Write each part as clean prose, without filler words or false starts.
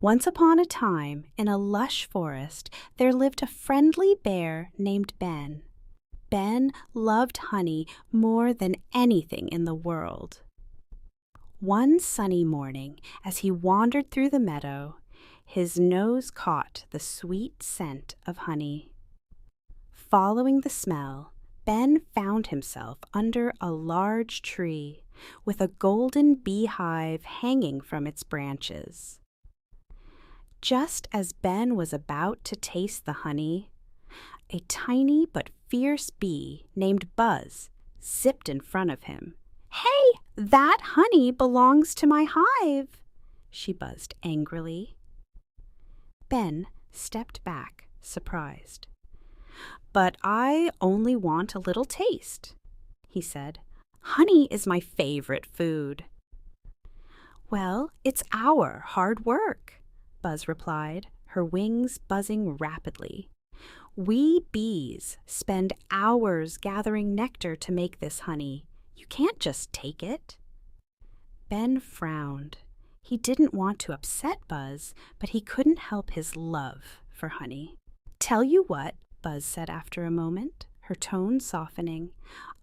Once upon a time, in a lush forest, there lived a friendly bear named Ben. Ben loved honey more than anything in the world. One sunny morning, as he wandered through the meadow, his nose caught the sweet scent of honey. Following the smell, Ben found himself under a large tree with a golden beehive hanging from its branches. Just as Ben was about to taste the honey, a tiny but fierce bee named Buzz zipped in front of him. "Hey, that honey belongs to my hive," she buzzed angrily. Ben stepped back, surprised. "But I only want a little taste," he said. "Honey is my favorite food." "Well, it's our hard work," Buzz replied, her wings buzzing rapidly. "We bees spend hours gathering nectar to make this honey. You can't just take it." Ben frowned. He didn't want to upset Buzz, but he couldn't help his love for honey. "Tell you what," Buzz said after a moment, her tone softening.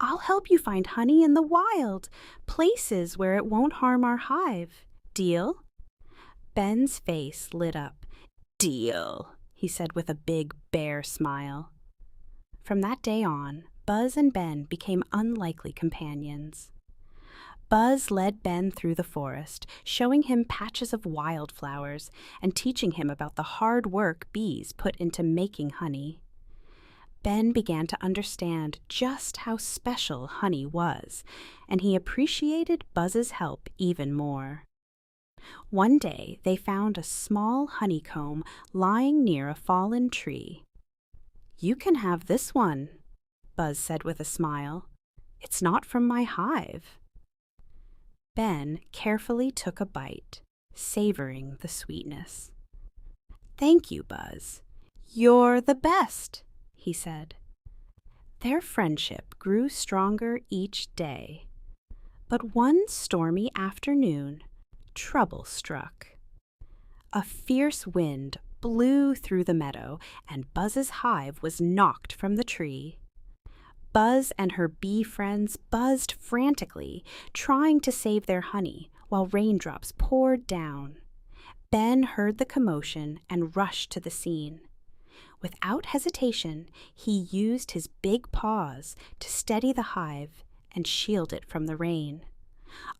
"I'll help you find honey in the wild, places where it won't harm our hive. Deal?" Ben's face lit up. "Deal," he said with a big bear smile. From that day on, Buzz and Ben became unlikely companions. Buzz led Ben through the forest, showing him patches of wildflowers and teaching him about the hard work bees put into making honey. Ben began to understand just how special honey was, and he appreciated Buzz's help even more. One day they found a small honeycomb lying near a fallen tree. "You can have this one," Buzz said with a smile. "It's not from my hive." Ben carefully took a bite, savoring the sweetness. "Thank you, Buzz. You're the best," he said. Their friendship grew stronger each day. But one stormy afternoon, trouble struck. A fierce wind blew through the meadow, and Buzz's hive was knocked from the tree. Buzz and her bee friends buzzed frantically, trying to save their honey, while raindrops poured down. Ben heard the commotion and rushed to the scene. Without hesitation, he used his big paws to steady the hive and shield it from the rain.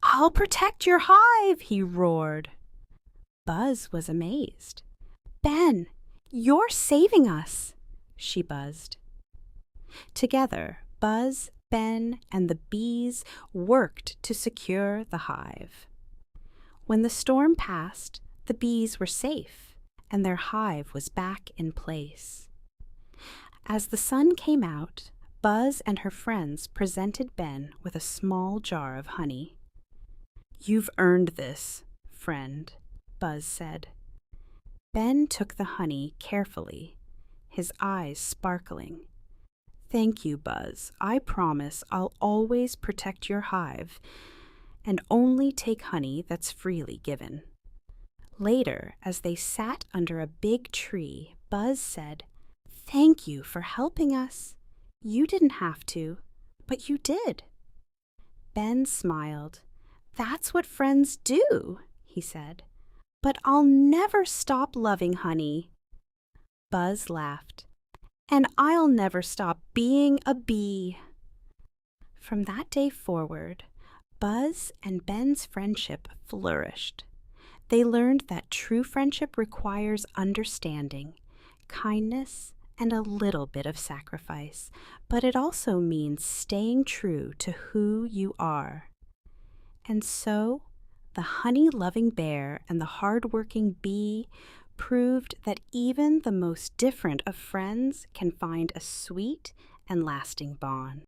"I'll protect your hive!" he roared. Buzz was amazed. "Ben, you're saving us!" she buzzed. Together, Buzz, Ben, and the bees worked to secure the hive. When the storm passed, the bees were safe, and their hive was back in place. As the sun came out, Buzz and her friends presented Ben with a small jar of honey. "You've earned this, friend," Buzz said. Ben took the honey carefully, his eyes sparkling. "Thank you, Buzz. I promise I'll always protect your hive and only take honey that's freely given." Later, as they sat under a big tree, Buzz said, "Thank you for helping us. You didn't have to, but you did." Ben smiled. "That's what friends do," he said. "But I'll never stop loving honey." Buzz laughed. "And I'll never stop being a bee." From that day forward, Buzz and Ben's friendship flourished. They learned that true friendship requires understanding, kindness, and a little bit of sacrifice, but it also means staying true to who you are. And so, the honey-loving bear and the hard-working bee proved that even the most different of friends can find a sweet and lasting bond.